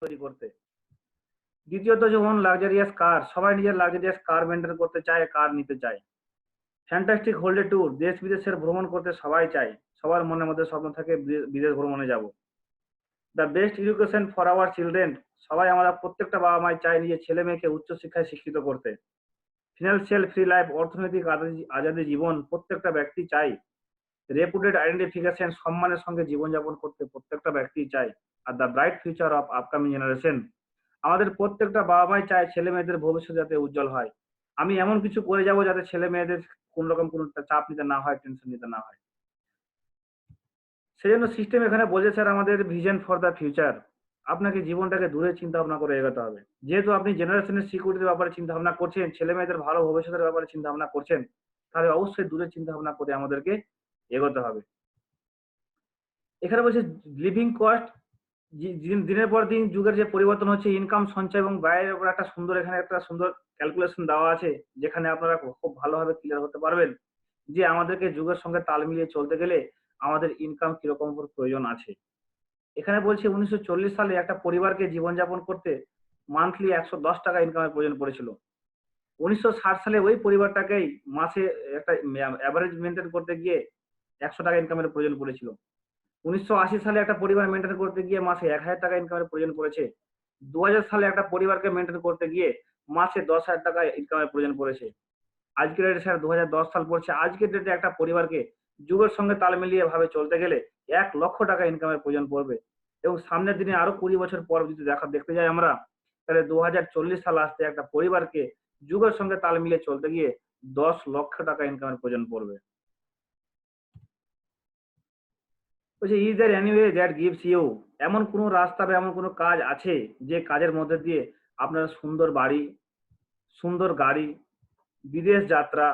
তৈরি করতে। দ্বিতীয়ত যেমন লাক্সারিয়াস কার, সবাই নিজের লাক্সারিয়াস কার মেনটেন করতে চায়, কার নিতে চায়। ফ্যান্টাস্টিক হলিডে ট্যুর, দেশ বিদেশের ভ্রমণ করতে সবাই চায়, সবার মনের মধ্যে স্বপ্ন থাকে বিদেশ ভ্রমণে যাব। The best education for our children, সবাই আমরা প্রত্যেকটা বাবা মাই চায় নিজের ছেলে মেয়েকে উচ্চশিক্ষায় শিক্ষিত করতে। ফিনান্সিয়াল ফ্রি লাইফ, অর্থনৈতিক আজাদি জীবন প্রত্যেকটা ব্যক্তি চাই। রেপুটেড আইডেন্টিফিকেশন, সম্মানের সঙ্গে জীবনযাপন করতে প্রত্যেকটা ব্যক্তি চায়। Are the bright future of upcoming generation, আমাদের প্রত্যেকটা বাবা মাই চায় ছেলে মেয়েদের ভবিষ্যৎ যাতে উজ্জ্বল হয়। আমি এমন কিছু করে যাব যাতে ছেলে মেয়েদের কোন রকম কোনো চাপ নিতে না হয়, টেনশন নিতে না হয়। সেজন্য সিস্টেম এখানে বলছে স্যার আমাদের ভিশন ফর দ্য ফিউচার, আপনাকে জীবনটাকে দূরে চিন্তা ভাবনা করে এগোতে হবে। যেহেতু আপনি জেনারেশনের সিকিউরিটির ব্যাপারে চিন্তা ভাবনা করছেন, ছেলে মেয়েদের ভালো ভবিষ্যতের ব্যাপারে চিন্তা ভাবনা করছেন, তাহলে অবশ্যই দূরে চিন্তা ভাবনা করে আমাদেরকে এগোতে হবে। এখানে বলছে লিভিং কস্ট, দিনের পর দিন যুগের যে পরিবর্তন হচ্ছে, ইনকাম সঞ্চয় এবং ব্যয়ের উপর একটা সুন্দর, এখানে একটা সুন্দর ক্যালকুলেশন দেওয়া আছে, যেখানে আপনারা খুব ভালোভাবে ক্লিয়ার হতে পারবেন যে আমাদেরকে যুগের সঙ্গে তাল মিলিয়ে চলতে গেলে আমাদের ইনকাম কিরকম প্রয়োজন আছে। এখানে বলছে 1940 সালে একটা পরিবারকে জীবনযাপন করতে মান্থলি 110 টাকা ইনকামের প্রয়োজন পড়েছিল। 1960 সালে ওই পরিবারটাকেই মাসে একটা অ্যাভারেজ মেনটেন করতে গিয়ে 100 টাকা ইনকামের প্রয়োজন পড়েছিল। 1980 সালে একটা পরিবার মেনটেন করতে গিয়ে মাসে 1000 টাকা ইনকামের প্রয়োজন পড়েছে। 2000 সালে একটা পরিবারকে মেনটেন করতে গিয়ে মাসে 10,000 টাকা ইনকামের প্রয়োজন পড়েছে। আজকের ডেটে স্যার 2010 সাল পড়ছে, আজকের ডেটে একটা পরিবারকে যুগের সঙ্গে তাল মিলিয়ে ভাবে চলতে গেলে 1,00,000 টাকা ইনকামের প্রয়োজন পড়বে। এবং সামনের দিনে আরো 20 বছর পর যদি দেখতে যাই আমরা, তাহলে 2040 সাল আসতে একটা পরিবারকে যুগের সঙ্গে তাল মিলিয়ে চলতে গিয়ে 10 লক্ষ টাকা ইনকামের প্রয়োজন পড়বে। বলছে is there any way that gives you, এমন কোনো রাস্তা বা এমন কোনো কাজ আছে যে কাজের মধ্যে দিয়ে আপনারা সুন্দর বাড়ি, সুন্দর গাড়ি, বিদেশ যাত্রা,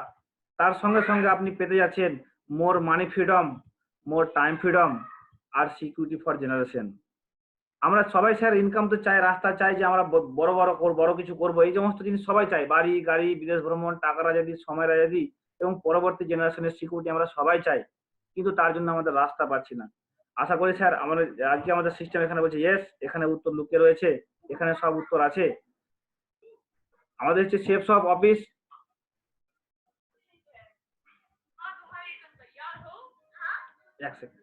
তার সঙ্গে সঙ্গে আপনি পেতে যাচ্ছেন more money freedom, more time freedom, আর সিকিউরিটি ফর জেনারেশন। আমরা সবাই স্যার ইনকাম তো চাই, রাস্তা চাই যে আমরা বড় কিছু করবো, এই সমস্ত জিনিস সবাই চাই, বাড়ি গাড়ি, বিদেশ ভ্রমণ, টাকার আজাদি, সময়ের আজাদি এবং পরবর্তী জেনারেশনের সিকিউরিটি আমরা সবাই চাই, কিন্তু তার জন্য আমাদের রাস্তা পাচ্ছি না। আশা করি স্যার আমাদের আজকে আমাদের সিস্টেম এখানে বলছে ইয়েস, এখানে উত্তর লুকিয়ে রয়েছে, এখানে সব উত্তর আছে। আমাদের হচ্ছে শেপস অফ অফিস, এক second,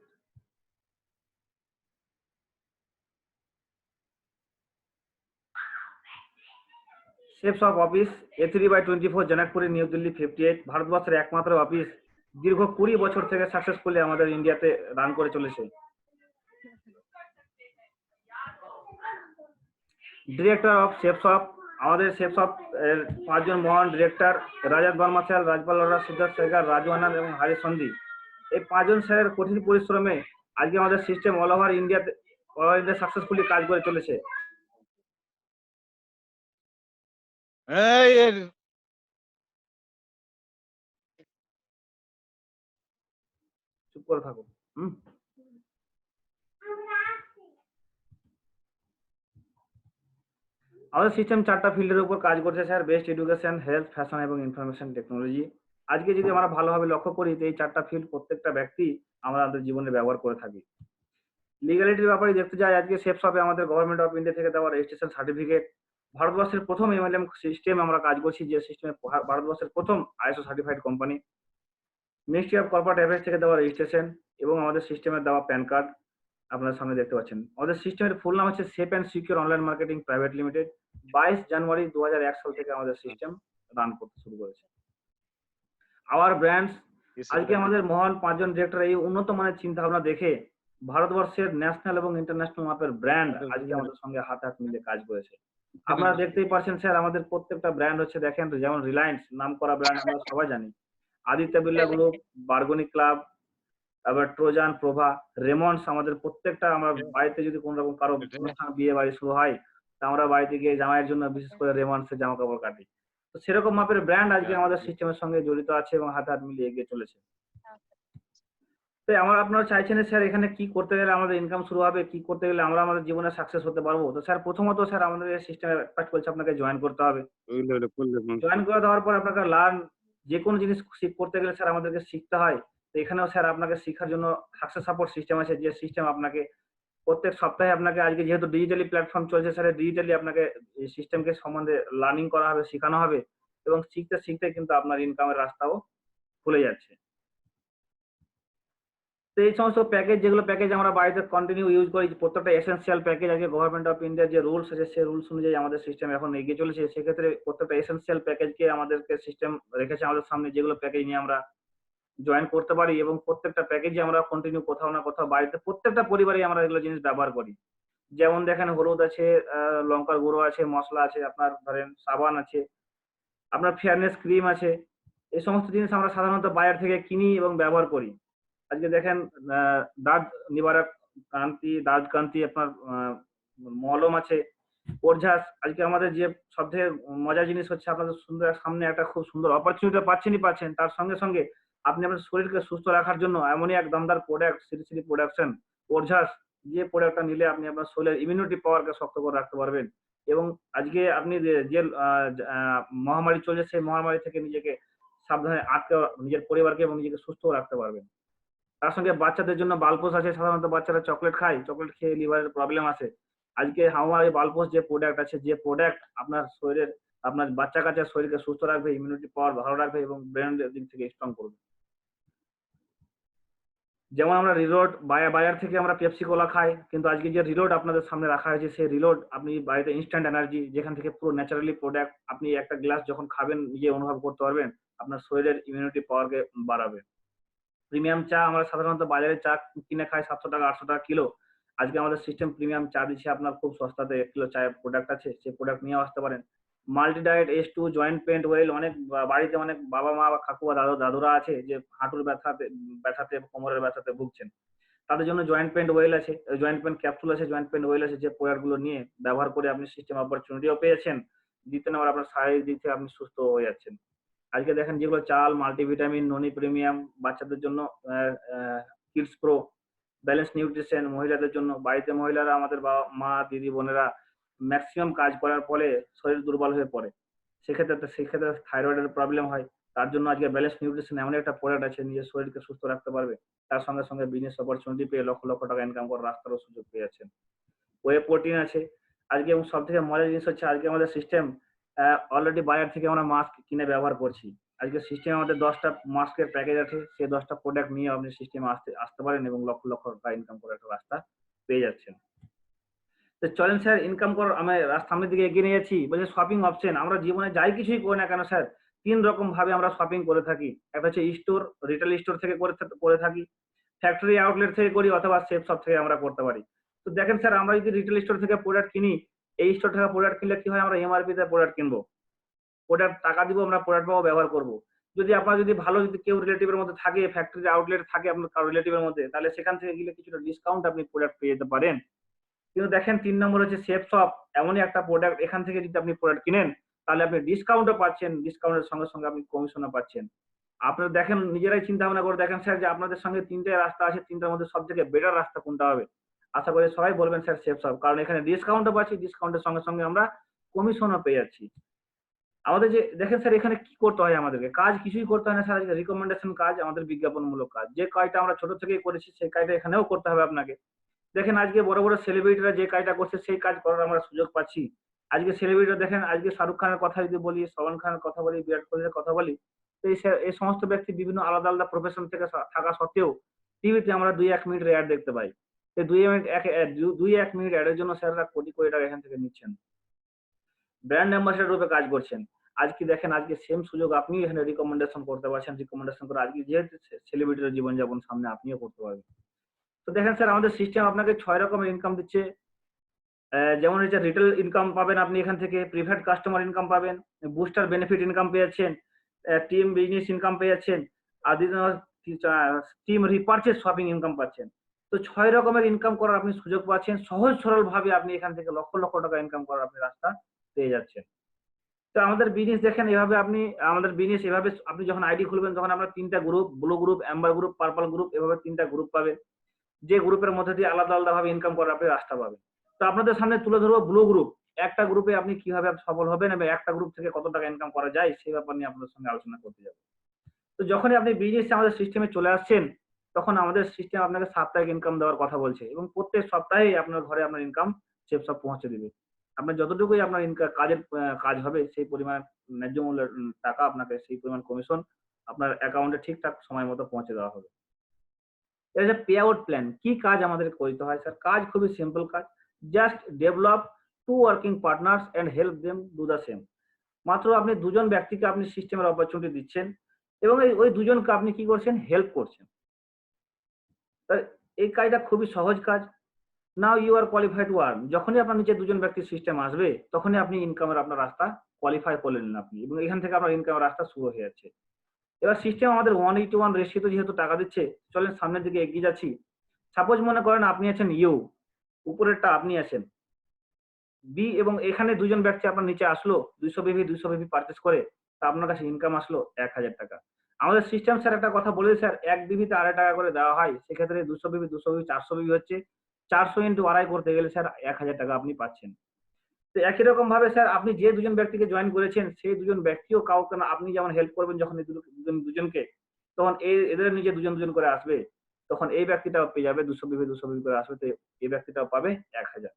shapes of office A3/24, Janakpuri, New Delhi 58, ভারতবর্ষের একমাত্র অফিস, দীর্ঘ 20 বছর থেকে সাকসেসফুলি আমাদের ইন্ডিয়াতে রান করে চলেছে। ডিরেক্টর অফ শেপস অফ, আমাদের শেপস অফ এর 5 জন মহান ডিরেক্টর, রাজাত বর্মা স্যার, রাজপাল লারা, সিদ্ধার্থ শেখর, রাজু আনন্দ এবং হারিশ সন্ধি। এই 5 জন স্যারের কঠিন পরিশ্রমে আজকে আমাদের সিস্টেম অল ওভার ইন্ডিয়াতে সাকসেসফুলি কাজ করে চলেছে। চুপ করে থাকো। আমাদের সিস্টেম 4টা ফিল্ডের উপর কাজ করছে sir, best education, health, fashion এবং ইনফরমেশন টেকনোলজি। আজকে যদি আমরা ভালোভাবে লক্ষ্য করি তো এই 4টা ফিল্ড প্রত্যেকটা ব্যক্তি আমরা আমাদের জীবনে ব্যবহার করে থাকি। লিগ্যালিটির ব্যাপারে দেখতে যাই, আজকে শেপস অফে আমাদের গভর্নমেন্ট অফ ইন্ডিয়া থেকে দেওয়া রেজিস্ট্রেশন সার্টিফিকেট, ভারতবর্ষের প্রথম এমএলএম সিস্টেম আমরা কাজ করছি, যে সিস্টেমে ভারতবর্ষের প্রথম ISO certified company. Ministry of corporate affairs থেকে দেওয়া রেজিস্ট্রেশন এবং আমাদের সিস্টেমের দেওয়া প্যান কার্ড আপনার সামনে দেখতে পাচ্ছেন। আমাদের সিস্টেমের ফুল নাম হচ্ছে safe and secure online marketing private limited. 22 জানুয়ারি 2001 সাল থেকে আমাদের সিস্টেম রান করতে শুরু করেছে। আওয়ার ব্র্যান্ডস, আজকে আমাদের মহান 5 জন ডিরেক্টর এই উন্নত মানের চিন্তা ভাবনা দেখে ভারতবর্ষের ন্যাশনাল এবং ইন্টারন্যাশনাল মাপের ব্র্যান্ড আজকে আমাদের সঙ্গে হাতে হাত মিলিয়ে কাজ করেছে। আপনারা দেখতেই পাচ্ছেন স্যার আমাদের প্রত্যেকটা ব্র্যান্ড হচ্ছে, দেখেন যেমন রিলায়েন্স নাম করা ব্র্যান্ড আমরা সবাই জানি, আদিত্য বিড়লা গ্রুপ, বার্গনি ক্লাব, তারপর ট্রোজান, প্রভা, রেমন্ডস, আমাদের প্রত্যেকটা আমরা বাড়িতে যদি কোনো রকম কারো অনুষ্ঠান বিয়ে বাড়ি শুরু হয় তা আমরা বাড়িতে গিয়ে জামাইয়ের জন্য বিশেষ করে রেমন্ডসের জামা কাপড় কাটি। তো সেরকম মাপের ব্র্যান্ড আজকে আমাদের সিস্টেমের সঙ্গে জড়িত আছে এবং হাতে হাত মিলিয়ে এগিয়ে চলেছে। তো আপনারা চাইছেন স্যার এখানে কি করতে গেলে আমাদের ইনকাম শুরু হবে, কি করতে গেলে আমরা আমাদের জীবনে সাকসেস হতে পারবো। তো স্যার প্রথমত স্যার আমাদের এই সিস্টেমে কাজ করছে, আপনাকে জয়েন করতে হবে। জয়েন করে দেওয়ার পর আপনাকে লার্ন, যে কোনো জিনিস করতে গেলে স্যার আমাদেরকে শিখতে হয়। তো এখানেও স্যার আপনাকে শেখার জন্য সাকসেস সাপোর্ট সিস্টেম আছে, যে সিস্টেম আপনাকে প্রত্যেক সপ্তাহে আপনাকে আজকে যেহেতু ডিজিটালি প্ল্যাটফর্ম চলছে স্যার, ডিজিটালি আপনাকে এই সিস্টেমকে সম্বন্ধে লার্নিং করা হবে, শেখানো হবে এবং শিখতে, শিখতে কিন্তু আপনার ইনকামের রাস্তাও খুলে যাচ্ছে। তো এই সমস্ত প্যাকেজ, যেগুলো প্যাকেজ আমরা বাড়িতে কন্টিনিউ ইউজ করি, প্রত্যেকটা এসেনশিয়াল প্যাকেজ আজকে গভর্নমেন্ট অফ ইন্ডিয়ার যে রুলস আছে সেই রুলস অনুযায়ী আমাদের সিস্টেম এখন এগিয়ে চলেছে। সেক্ষেত্রে প্রত্যেকটা এসেনশিয়াল প্যাকেজকে আমাদেরকে সিস্টেম রেখেছে আমাদের সামনে, যেগুলো প্যাকেজ নিয়ে আমরা জয়েন করতে পারি এবং প্রত্যেকটা প্যাকেজে আমরা কন্টিনিউ কোথাও না কোথাও বাড়িতে প্রত্যেকটা পরিবারেই আমরা এগুলো জিনিস ব্যবহার করি। যেমন দেখেন হলুদ আছে, লঙ্কার গুঁড়ো আছে, মসলা আছে, আপনার ধরেন সাবান আছে, আপনার ফেয়ারনেস ক্রিম আছে। এই সমস্ত জিনিস আমরা সাধারণত বাইরে থেকে কিনি এবং ব্যবহার করি। আজকে দেখেন দাঁত নিবারক দাঁত কান্তি, আপনার মলম আছে, ওরঝাস। আজকে আমাদের যে সবথেকে মজার জিনিস হচ্ছে, আপনাদের সুন্দর সামনে একটা খুব সুন্দর অপরচুনিটি পাচ্ছেন। তার সঙ্গে সঙ্গে আপনি আপনার শরীরকে সুস্থ রাখার জন্য এমনই এক দমদার প্রোডাক্ট, শ্রী শ্রী প্রোডাকশন ওরঝাস, যে প্রোডাক্টটা নিলে আপনি আপনার শরীরের ইমিউনিটি পাওয়ারকে শক্ত করে রাখতে পারবেন এবং আজকে আপনি যে মহামারী চলছে সেই মহামারী থেকে নিজেকে সাবধানে আটকে, নিজের পরিবারকে এবং নিজেকে সুস্থ রাখতে পারবেন। তার সঙ্গে বাচ্চাদের জন্য বালপোষ আছে। সাধারণত বাচ্চারা চকলেট খায়, চকলেট খেয়ে লিভারের প্রবলেম আছে। আজকে হামার এই বালপোষ যে প্রোডাক্ট আছে, যে প্রোডাক্ট আপনার শরীরের, আপনার বাচ্চা কাচ্চার শরীরকে সুস্থ রাখবে, ইমিউনিটি পাওয়ার ভালো রাখবে এবং ব্রেনের দিক থেকে স্ট্রং করবে। যেমন আমরা রিলোড বাজার থেকে আমরা পেপসি কোলা খাই, কিন্তু আজকে যে রিলোড আপনাদের সামনে রাখা হয়েছে সেই রিলোড আপনি বাড়িতে ইনস্ট্যান্ট এনার্জি, যেখান থেকে পুরো ন্যাচারালি প্রোডাক্ট, আপনি একটা গ্লাস যখন খাবেন নিজে অনুভব করতে পারবেন, আপনার শরীরের ইমিউনিটি পাওয়ারকে বাড়াবে। প্রিমিয়াম চা আমরা সাধারণত বাজারে চা কিনে খাই 700 টাকা 800 টাকা কিলো। আজকে আমাদের সিস্টেম প্রিমিয়াম চা দিচ্ছে আপনার খুব সস্তাতে। 1 কিলো চায়ের প্রোডাক্ট আছে, সেই প্রোডাক্ট নিয়ে আসতে পারেন। Multi diet S2 joint paint oil, অনেক বাড়িতে অনেক বাবা মা বা কাকু বা দাদুরা আছে যে হাঁটুর ব্যথাতে কোমরের ব্যথাতে ভুগছেন, তাদের জন্য জয়েন্ট পেইন্ট অয়েল আছে, জয়েন্ট পেইন্ট ক্যাপসুল আছে, জয়েন্ট পেইন্ট অয়েল আছে, যে প্রোডাক্ট গুলো নিয়ে ব্যবহার করে আপনি সিস্টেম অপরচুনিটিও পেয়েছেন, দ্বিতীয় নম্বর আপনার শারীরিক দিক থেকে আপনি সুস্থ হয়ে যাচ্ছেন। আজকে দেখেন যেগুলো চাল, মাল্টিভিটামিন, ননি প্রিমিয়াম, বাচ্চাদের জন্য কিডস প্রো, ব্যালেন্স নিউট্রিশন, মহিলাদের জন্য, বাড়িতে মহিলারা আমাদের বাবা মা দিদি বোনেরা ম্যাক্সিমাম কাজ করার ফলে শরীর দুর্বল হয়ে পড়ে, সেক্ষেত্রে থাইরয়েডের প্রবলেম হয়। তার জন্য আজকে ব্যালেন্স নিউট্রিশন এমন একটা প্রোডাক্ট আছে, নিজের শরীরকে সুস্থ রাখতে পারবে, তার সঙ্গে সঙ্গে বিজনেস অপরচুনিটি পেয়ে লক্ষ লক্ষ টাকা ইনকাম করার রাস্তারও সুযোগ পেয়ে যাচ্ছেন। ওয়ে প্রোটিন আছে আজকে, এবং সব থেকে মজার জিনিস হচ্ছে আজকে আমাদের সিস্টেম অলরেডি বাজার থেকে আমরা মাস্ক কিনে ব্যবহার করছি। আজকে সিস্টেম আমাদের 10টা মাস্কের প্যাকেজ আছে, সেই 10টা প্রোডাক্ট নিয়ে আপনি সিস্টেমে আসতে পারেন এবং লক্ষ লক্ষ টাকা ইনকাম করার একটা রাস্তা পেয়ে যাচ্ছেন। তো চলেন স্যার, ইনকাম করার আমি সামনের দিকে এগিয়ে নিয়ে যাচ্ছি। বলছে শপিং অপশন, আমরা জীবনে যাই কিছুই করি না কেন স্যার, 3 রকম ভাবে আমরা শপিং করে থাকি। একটা হচ্ছে স্টোর, রিটেল স্টোর থেকে করে থাকি, ফ্যাক্টরি আউটলেট থেকে করি, অথবা সেফ শপ থেকে আমরা করতে পারি। তো দেখেন স্যার, আমরা যদি রিটেল স্টোর থেকে প্রোডাক্ট কিনি, এই স্টোর থেকে প্রোডাক্ট কিনলে কি হয়, আমরা এমআরপি তে প্রোডাক্ট কিনবো, প্রোডাক্ট টাকা দিব, আমরা প্রোডাক্ট পাবো, ব্যবহার করবো। যদি আপনার যদি ভালো যদি কেউ রিলেটিভের মধ্যে থাকে, ফ্যাক্টরি আউটলেট থাকে আপনার কারো রিলেটিভের মধ্যে, তাহলে সেখান থেকে গেলে কিছুটা ডিসকাউন্ট আপনি প্রোডাক্ট পেয়ে যেতে পারেন। কিন্তু দেখেন 3 নম্বর হচ্ছে সেফ শপ, এমনই একটা প্রোডাক্ট, এখান থেকে যদি আপনি প্রোডাক্ট কিনেন তাহলে আপনি ডিসকাউন্টও পাচ্ছেন, ডিসকাউন্টের সঙ্গে সঙ্গে আপনি কমিশনও পাচ্ছেন। আপনারা দেখেন, নিজেরাই চিন্তা ভাবনা করে দেখেন স্যার, যে আপনাদের সঙ্গে 3টে রাস্তা আছে, 3টার মধ্যে সবথেকে বেটার রাস্তা কোনটা হবে। আশা করি সবাই বলবেন স্যার সেফ শপ, কারণ এখানে ডিসকাউন্টও পাচ্ছি, ডিসকাউন্টের সঙ্গে সঙ্গে আমরা কমিশনও পেয়ে যাচ্ছি। আমাদের যে দেখেন স্যার, এখানে কি করতে হয়, আমাদেরকে কাজ কিছুই করতে হয় না স্যার, আজকে রিকমেন্ডেশন কাজ, আমাদের বিজ্ঞাপনমূলক কাজ, যে কাজটা আমরা ছোট থেকেই করেছি সেই কাজটা এখানেও করতে হবে আপনাকে। দেখেন আজকে বড় বড় সেলিব্রিটিরা যে কাজটা করছে সেই কাজ করার আমরা সুযোগ পাচ্ছি। আজকে সেলিব্রিটিরা দেখেন, আজকে শাহরুখ খানের কথা যদি বলি, সলমান খানের কথা বলি, বিরাট কোহলির কথা বলি, তো এই সমস্ত ব্যক্তি বিভিন্ন আলাদা আলাদা প্রফেশন থেকে থাকা সত্ত্বেও টিভিতে আমরা 2-1 মিনিটের অ্যাড দেখতে পাই। এই 2-1 মিনিট অ্যাডের জন্য স্যাররা কোটি কোটি টাকা এখান থেকে নিচ্ছেন, ব্র্যান্ড অ্যাম্বাসেডর রূপে কাজ করছেন। আজকে দেখেন, আজকে সেম সুযোগ আপনি এখানে রিকমেন্ডেশন করতে পারছেন, রিকমেন্ডেশন করে আজকে যেহেতু সেলিব্রিটির জীবনযাপন সামনে আপনিও করতে পারবেন। তো দেখেন স্যার, আমাদের সিস্টেম আপনাকে 6 রকমের ইনকাম দিচ্ছে। যেমন হচ্ছে রিটেল ইনকাম পাবেন আপনি এখান থেকে, প্রিফার্ড কাস্টমার ইনকাম পাবেন, বুস্টার বেনিফিট ইনকাম পেয়ে যাচ্ছেন, টিম বিজনেস ইনকাম পেয়ে যাচ্ছেন, আর টিম রিপারচেজ শপিং ইনকাম পাচ্ছেন। তো 6 রকমের ইনকাম করার আপনি সুযোগ পাচ্ছেন, সহজ সরল ভাবে আপনি এখান থেকে লক্ষ লক্ষ টাকা ইনকাম করার আপনি রাস্তা পেয়ে যাচ্ছেন। তো আমাদের বিজনেস দেখেন এভাবে, আমাদের বিজনেস এভাবে, আপনি যখন আইডি খুলবেন তখন আপনার 3টা group, blue group, Amber group, purple group, এভাবে 3টা গ্রুপ পাবেন, যে গ্রুপের মধ্যে দিয়ে আলাদা আলাদা ভাবে ইনকাম করার আপনি রাস্তা পাবেন। তো আপনাদের সামনে তুলে ধরবো ব্লু গ্রুপ, একটা গ্রুপে আপনি কিভাবে সফল হবেন এবং একটা গ্রুপ থেকে কত টাকা ইনকাম করা যায় সেই ব্যাপার নিয়ে আপনাদের সঙ্গে আলোচনা করতে যাবো। তো যখনই আপনি বিজনেস আমাদের সিস্টেমে চলে আসছেন, তখন আমাদের সিস্টেম আপনাকে সাপ্তাহিক ইনকাম দেওয়ার কথা বলছে এবং প্রত্যেক সপ্তাহেই আপনার ঘরে আপনার ইনকাম সে সব পৌঁছে দিবে। আপনার যতটুকুই আপনার কাজের কাজ হবে সেই পরিমাণ ন্যায্য মূল্যের টাকা আপনাকে সেই পরিমাণ কমিশন আপনার অ্যাকাউন্টে ঠিকঠাক সময় মতো পৌঁছে দেওয়া হবে। এর যে পে আউট প্ল্যান কি কাজ আমাদের করতে হয় স্যার? কাজ খুবই সিম্পল কাজ। Just develop 2 working partners and help them do the same. মাত্র আপনি ২ জন ব্যক্তিকে আপনি সিস্টেমের অপরচুনিটি দিচ্ছেন এবং ওই ২ জনকে আপনি কি করছেন? হেল্প করছেন। তা এই কাজটা খুবই সহজ কাজ। Now you are qualified to earn. যখনই আপনার নিচে ২ জন ব্যক্তির সিস্টেম আসবে, তখনই আপনি ইনকামের আপনার রাস্তা কোয়ালিফাই করে নিলেন আপনি এবং এখান থেকে আপনার ইনকামের রাস্তা শুরু হয়ে যাচ্ছে। এবার সিস্টেম আমাদের 1:1 রেশিওতে যেহেতু টাকা দিচ্ছে, চলেন সামনের দিকে এগিয়ে যাচ্ছি। সাপোজ মনে করেন আপনি আছেন ইউ, উপরেরটা আপনি আছেন বি এবং এখানে ২ জন ব্যক্তি আপনার নিচে আসলো ২০০ বিবি ২০০ বিবি পারচেজ করে। তা আপনার কাছে ইনকাম আসলো ৳১,০০০। আমাদের সিস্টেম স্যার একটা কথা বলে স্যার ১ বিবিতে ৳২.৫ করে দেওয়া হয়। সেক্ষেত্রে ২০০ বিবি ২০০ বিবি ৪০০ বিবি হচ্ছে ৪০০ ইন্টু ২.৫ করতে গেলে স্যার ৳১,০০০ আপনি পাচ্ছেন। তো একই রকম ভাবে স্যার আপনি যে ২ জন ব্যক্তিকে জয়েন করেছেন, সেই ২ জন ব্যক্তিও কাউকে না আপনি যেমন হেল্প করবেন যখন এই দুজনকে, তখন এদের নিচে ২ জন করে আসবে। তখন এই ব্যক্তিটাও পেয়ে যাবে ২০০ বিবি ২০০ বিবি করে আসবে। তো এই ব্যক্তিটাও পাবে ১,০০০।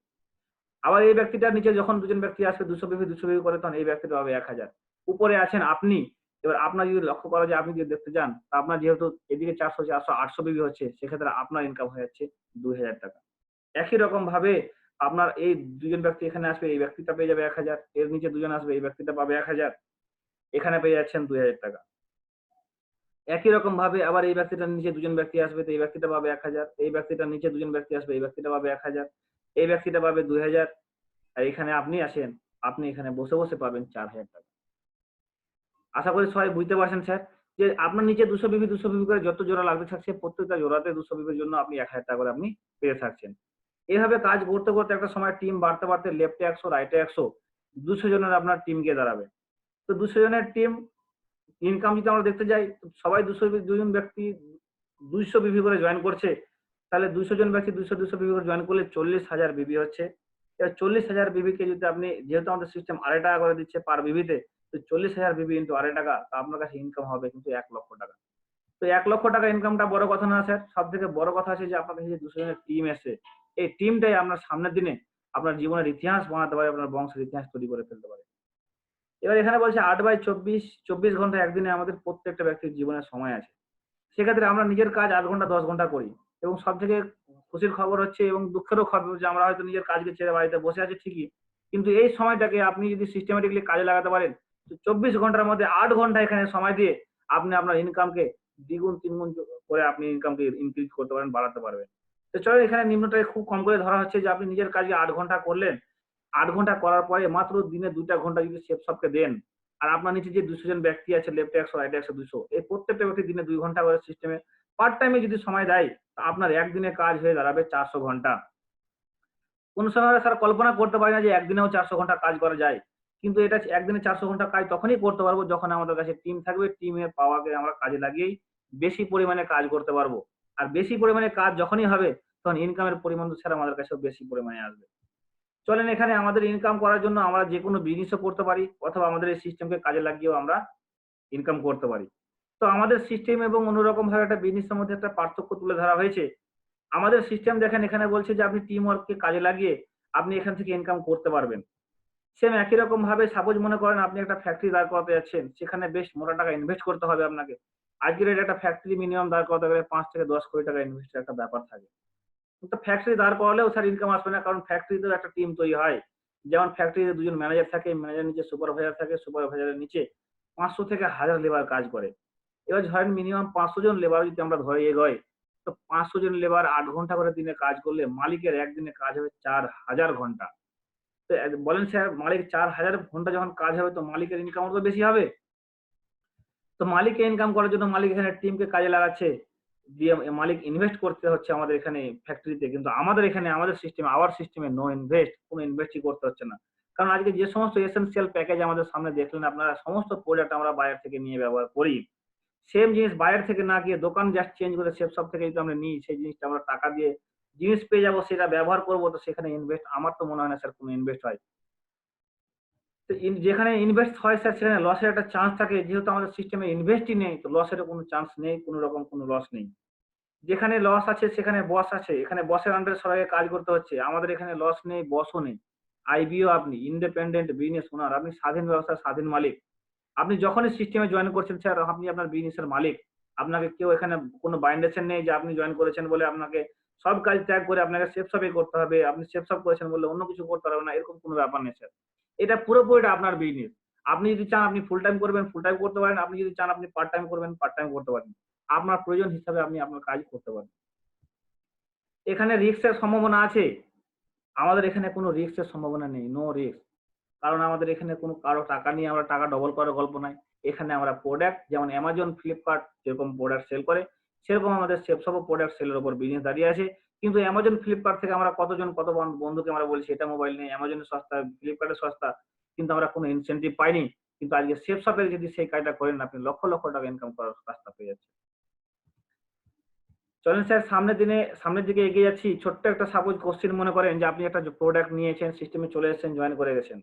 আবার এই ব্যক্তিটার নিচে যখন ২ জন ব্যক্তি আসবে ২০০ বিবি ২০০ বিবি করে তখন এই ব্যক্তিটা পাবে ১,০০০। উপরে আছেন আপনি। এবার আপনার যদি লক্ষ্য করা যায় আপনি যদি দেখতে যান, তা আপনার যেহেতু এদিকে ৪০০, ৪০০, ৮০০ বিবি হচ্ছে, সেক্ষেত্রে আপনার ইনকাম হয়ে যাচ্ছে ৳২,০০০। একই রকম ভাবে আপনার এই ২ জন ব্যক্তি এখানে আসবে, এই ব্যক্তিটা পেয়ে যাবে ১,০০০। এর নিচে ২ জন আসবে, এই ব্যক্তিটা পাবে ১,০০০। এখানে পেয়ে যাচ্ছেন ৳২,০০০। একই রকম ভাবে আবার এই ব্যক্তিটার নিচে ২ জন ব্যক্তি আসবে, তো এই ব্যক্তিটা পাবে ১,০০০। এই ব্যক্তিটার নিচে ২ জন ব্যক্তি আসবে, এই ব্যক্তিটা পাবে ১,০০০। এই ব্যক্তিটা পাবে ২,০০০। আর এখানে আপনি আসেন, আপনি এখানে বসে পাবেন ৳৪,০০০। আশা করি সবাই বুঝতে পারছেন স্যার যে আপনার নিচে ২০০ বিবি ২০০ বিবি করে যত জোড়া লাগতে থাকছে প্রত্যেকটা জোড়াতে ২০০ বিবির জন্য আপনি ৳১,০০০ করে আপনি পেয়ে থাকছেন। এভাবে কাজ করতে একটা সময় টিম বাড়তে লেফটে ১০০ রাইটে ১০০ ২০০ জনের আপনার টিম গিয়ে দাঁড়াবে। তো ২০০ জনের টিম ইনকাম যদি আমরা দেখতে যাই সবাই ২ জন ব্যক্তি ২০০ বিবি করে জয়েন করছে। তাহলে ২০০ জন ব্যক্তি ২০০ বিবি করে জয়েন করলে ৪০,০০০ বিবি হচ্ছে। এবার ৪০,০০০ বিবিকে যদি আপনি যেহেতু আমাদের সিস্টেম ৳২.৫ করে দিচ্ছে পার বিবিতে, তো ৪০,০০০ বিবি ইন্টু ৳২.৫ তো আপনার কাছে ইনকাম হবে কিন্তু ৳১,০০,০০০। তো ৳১,০০,০০০ ইনকামটা বড় কথা না স্যার। সবথেকে বড় কথা হচ্ছে যে আপনার কাছে যে ২০০ জনের টিম এসে, এই টিমটাই আপনার সামনের দিনে আপনার জীবনের ইতিহাস বানাতে পারে, আপনার বংশের ইতিহাস তৈরি করে ফেলতে পারে। এবার এখানে বলছে ৮/২৪, ২৪ ঘন্টা একদিনে আমাদের প্রত্যেকটা ব্যক্তির জীবনের সময় আছে। সেক্ষেত্রে আমরা নিজের কাজ ৮ ঘন্টা ১০ ঘন্টা করি এবং সবথেকে খুশির খবর হচ্ছে এবং দুঃখেরও খবর যে আমরা হয়তো নিজের কাজকে ছেড়ে বাড়িতে বসে আছি ঠিকই। কিন্তু এই সময়টাকে আপনি যদি সিস্টেমেটিক্যালি কাজে লাগাতে পারেন, তো ২৪ ঘন্টার মধ্যে ৮ ঘন্টা এখানে সময় দিয়ে আপনি আপনার ইনকামকে দ্বিগুণ, তিনগুণ করে আপনি ইনকামকে ইনক্রিজ করতে পারেন, বাড়াতে পারবেন। তো চলেন এখানে নিম্নটাকে খুব কম করে ধরা হচ্ছে যে আপনি নিজের কাজকে ৮ ঘন্টা করলেন। ৮ ঘন্টা করার পরে মাত্র দিনে ২ টা ঘন্টা যদি সবকে দেন, আর আপনার নিচে যে ২০০ জন ব্যক্তি আছে লেফটে ১০০ রাইটে ১০০ ২০০ এই প্রত্যেকটা ব্যক্তি দিনে ২ ঘন্টা করে সিস্টেমে পার্ট টাইমে যদি সময় দেয়, আপনার একদিনে কাজ হয়ে দাঁড়াবে ৪০০ ঘন্টা। কোন সময় আমরা স্যার কল্পনা করতে পারি না যে একদিনেও ৪০০ ঘন্টা কাজ করা যায়। কিন্তু এটা একদিনে ৪০০ ঘন্টা কাজ তখনই করতে পারবো যখন আমাদের কাছে টিম থাকবে। টিমের পাওয়ারকে আমরা কাজে লাগিয়েই বেশি পরিমাণে কাজ করতে পারবো। আর বেশি পরিমাণে কাজ যখনই হবে তখন ইনকামের পরিমাণ তো স্যার আমাদের কাছেও বেশি পরিমাণে আসবে। চলেন এখানে আমাদের ইনকাম করার জন্য আমরা যেকোনো বিজনেসও করতে পারি অথবা আমাদের এই সিস্টেমকে কাজে লাগিয়েও আমরা ইনকাম করতে পারি। তো আমাদের সিস্টেম এবং অন্যরকম ভাবে একটা বিজনেসের মধ্যে একটা পার্থক্য তুলে ধরা হয়েছে। আমাদের সিস্টেম দেখেন এখানে বলছে যে আপনি টিম ওয়ার্ককে কাজে লাগিয়ে আপনি এখান থেকে ইনকাম করতে পারবেন। সেম একই রকম ভাবে সাপোজ মনে করেন আপনি একটা ফ্যাক্টরি দাঁড় করাতে যাচ্ছেন, সেখানে বেশ মোটা টাকা ইনভেস্ট করতে হবে আপনাকে। আজকের ডেটে একটা ফ্যাক্টরি মিনিমাম দাঁড় করাতে গেলে ৫ থেকে ১০ কোটি টাকা ইনভেস্টের একটা ব্যাপার থাকে। তো ফ্যাক্টরি দাঁড় করালেও স্যার ইনকাম আসবে না কারণ ফ্যাক্টরিতেও একটা টিম তৈরি হয়। যেমন ফ্যাক্টরিতে ২ জন ম্যানেজার থাকে, ম্যানেজারের নিচে সুপারভাইজার থাকে, সুপারভাইজারের নিচে ৫০০ থেকে ১০০০ লেবার কাজ করে। এবার ধরেন মিনিমাম ৫০০ জন লেবার যদি আমরা ধরে এগোই, তো ৫০০ জন লেবার ৮ ঘন্টা করে দিনে কাজ করলে মালিকের একদিনে কাজ হবে ৪,০০০ ঘন্টা। তো বলেন স্যার মালিক ৪,০০০ ঘন্টা যখন কাজ হবে তো মালিকের ইনকামও তো বেশি হবে। তো মালিককে ইনকাম করার জন্য মালিক এখানে টিমকে কাজে লাগাচ্ছে। দিয়ে মালিক ইনভেস্ট করতে হচ্ছে আমাদের এখানে ফ্যাক্টরিতে। কিন্তু আমাদের এখানে আমাদের সিস্টেমে আওয়ার সিস্টেমে নো ইনভেস্ট, কোন ইনভেস্টই করতে হচ্ছে না। কারণ আজকে যে সমস্ত এসেনশিয়াল প্যাকেজ আমাদের সামনে দেখলেন আপনারা সমস্ত প্রোডাক্ট আমরা বাইরে থেকে নিয়ে ব্যবহার করি। সেম জিনিস বাইরে থেকে না গিয়ে দোকান জাস্ট চেঞ্জ করে সেফ শপ থেকে যদি আমরা নিই সেই জিনিসটা আমরা টাকা দিয়ে জিনিস পেয়ে যাবো সেটা ব্যবহার করবো তো সেখানে ইনভেস্ট আমার তো মনে হয় না স্যার কোনো ইনভেস্ট হয়। তো যেখানে ইনভেস্ট হয় স্যার সেখানে লসের একটা চান্স থাকে। যেহেতু আমাদের সিস্টেমে ইনভেস্টই নেই তো লসেরও কোনো চান্স নেই, কোন রকম কোনো লস নেই। যেখানে লস আছে সেখানে বস আছে, এখানে বসের আন্ডারে সবাইকে কাজ করতে হচ্ছে। আমাদের এখানে লস নেই, বসও নেই, আইবিও আপনি ইন্ডিপেন্ডেন্ট বিজনেস ওনার, আপনি স্বাধীন ব্যবসার স্বাধীন মালিক। আপনি যখনই সিস্টেমে জয়েন করছেন স্যার, আপনি আপনার বিজনেসের মালিক। আপনাকে কেউ এখানে কোনো বাইন্ডেশন নেই যে আপনি জয়েন করেছেন বলে আপনাকে সব কাজ ত্যাগ করে আপনাকে সেফ শপে করতে হবে, আপনি সেফ শপ করেছেন বলে অন্য কিছু করতে পারবেন না, এরকম কোনো ব্যাপার নেই স্যার। এটা পুরোপুরিটা আপনার বিজনেস। আপনি যদি চান আপনি ফুল টাইম করবেন, ফুল টাইম করতে পারেন। আপনি যদি চান আপনি পার্ট টাইম করবেন, পার্ট টাইম করতে পারেন। আপনার প্রয়োজন হিসাবে আপনি আপনার কাজ করতে পারেন। এখানে রিস্কের সম্ভাবনা আছে? আমাদের এখানে কোনো রিস্কের সম্ভাবনা নেই, নো রিস্ক। কারণ আমাদের এখানে কোনো কারো টাকা নিয়ে আমরা টাকা ডবল করার গল্প নাই। এখানে আমরা প্রোডাক্ট যেমন অ্যামাজন, ফ্লিপকার্ট যেরকম প্রোডাক্ট সেল করে, সেরকম আমাদের সেফশপও প্রোডাক্ট সেলের উপর বিজনেস দাঁড়িয়ে আছে। কিন্তু অ্যামাজন, ফ্লিপকার্ট থেকে আমরা কত বন্ধুকে আমরা বলছি এটা মোবাইল নেই, অ্যামাজনে সস্তা, ফ্লিপকার্টে সস্তা। কিন্তু আমরা কোনো ইনসেনটিভ পাইনি। কিন্তু আজকে সেফশপে যদি সেই কাজটা করেন আপনি লক্ষ, লক্ষ টাকা ইনকাম করার রাস্তা পেয়ে যাচ্ছেন। চলেন স্যার সামনের দিকে এগিয়ে যাচ্ছি। ছোট্ট একটা সাপোজ কোশ্চেন মনে করেন যে আপনি একটা প্রোডাক্ট নিয়েছেন, সিস্টেমে চলে এসেছেন, জয়েন করে গেছেন।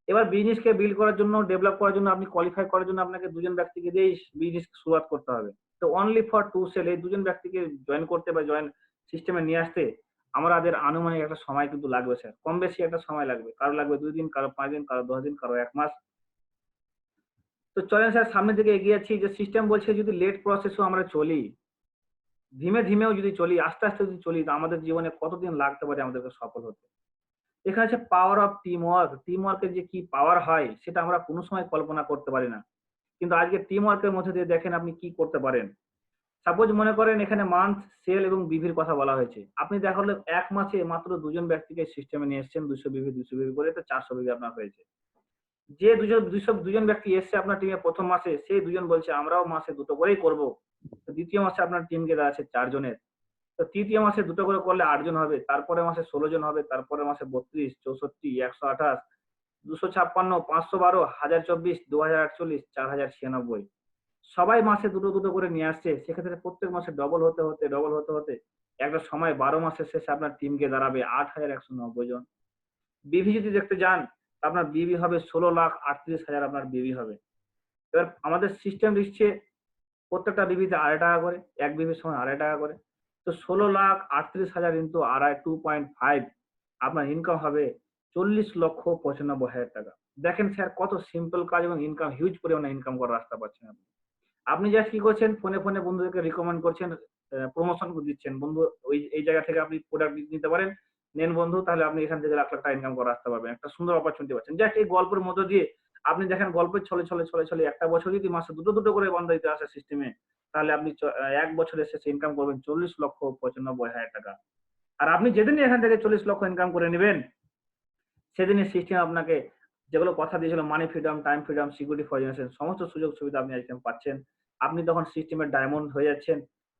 এবার বিজনেসকে বিল্ড করার জন্য, ডেভেলপ করার জন্য, আপনি কোয়ালিফাই করার জন্য আপনাকে দুজন ব্যক্তিকে দিয়েই বিজনেস শুরুয়াত করতে হবে। তো অনলি ফর টু সেল এই দুজন ব্যক্তিকে জয়েন করতে বা জয়েন সিস্টেমে নিয়ে আসতে আমাদের আনুমানিক একটা সময় কিন্তু লাগবে স্যার। কম বেশি একটা সময় লাগবে। কারো লাগবে ২ দিন, কারো ৫ দিন, কারো ১০ দিন, কারো ১ মাস। তো চলেন স্যার সামনের দিকে এগিয়ে যাচ্ছি। যে সিস্টেম বলছে যদি লেট প্রসেসও আমরা চলি, ধীমেও যদি চলি, আস্তে যদি চলি, তো আমাদের জীবনে কতদিন লাগতে পারে আমাদেরকে সফল হতে। এখানে হচ্ছে power of team work. Team ওয়ার্কের যে কি পাওয়ার হয় সেটা আমরা কোনো সময় কল্পনা করতে পারি না। কিন্তু আজকে টিম ওয়ার্কের মধ্যে দিয়ে দেখেন আপনি কি করতে পারেন। সাপোজ মনে করেন এখানে মান্থ, সেল এবং বিভির কথা বলা হয়েছে। আপনি দেখা হলো ১ মাসে মাত্র ২ জন ব্যক্তিকে সিস্টেমে নিয়ে এসেছেন, ২০০ বিভি করে, তো ৪০০ বিভি আপনার হয়েছে। যে ২জন ব্যক্তি এসছে আপনার টিমে ১ম মাসে, সেই ২ জন বলছে আমরাও মাসে ২ টো করেই করব। তো ২য় মাসে আপনার টিমকে দাঁড়াচ্ছে ৪ জনের। তো তৃতীয় মাসে ২ টো করে করলে ৮ জন হবে। তারপরের মাসে ১৬ জন হবে। তারপরের মাসে ৩২, ৬৪, ১২৮, ২৫৬, ৫১২, ১০২৪, ২০৪৮, ৪০৯৬। সবাই মাসে ২ টো করে নিয়ে আসছে। সেক্ষেত্রে প্রত্যেক মাসে ডবল হতে একটা সময় ১২ মাসের শেষে আপনার টিমকে দাঁড়াবে ৮১৯০ জন। বিভি যদি দেখতে যান, আপনার বিভি হবে ১৬,৩৮,০০০ আপনার বিভি হবে। এবার আমাদের সিস্টেম দিচ্ছে প্রত্যেকটা বিভিতে ৳২.৫ করে, ১ বিভির সময় ৳২.৫ করে। তো ১৬,৩৮,০০০ ইনটু 2.5 আপনার ইনকাম হবে ৪০,৯৫,০০০ টাকা। দেখেন স্যার কত সিম্পল কাজ এবং ইনকাম হিউজ পরিমাণে ইনকাম করার রাস্তা পাচ্ছেন আপনি। আপনি জাস্ট কি করছেন, ফোনে বন্ধুদেরকে রিকমেন্ড করছেন, প্রমোশন দিচ্ছেন। বন্ধু এই জায়গা থেকে আপনি প্রোডাক্ট নিতে পারেন। নেন বন্ধু, তাহলে আপনি এখান থেকে লাখ, লাখ টাকা ইনকাম করার রাস্তা পাবেন। একটা সুন্দর অপরচুনিটি পাচ্ছেন। জাস্ট এই গল্পের মধ্য দিয়ে আপনি দেখেন গল্পের ছলে একটা বছর যদি মাসে ২ টো করে বান্দা দিতে আসে সিস্টেমে, তাহলে আপনি ১ বছরের শেষে ইনকাম করবেন ৪০,৯৫,০০০ টাকা। আর আপনি যেদিনই এখান থেকে ৪০ লক্ষ ইনকাম করে নিবেন, সেদিনই সিস্টেম আপনাকে যেগুলো কথা দিয়েছিল money freedom, time freedom, security for generation সমস্ত সুযোগ সুবিধা আপনি আজকে পাচ্ছেন। আপনি তখন সিস্টেমের ডায়মন্ড হয়ে যাচ্ছেন।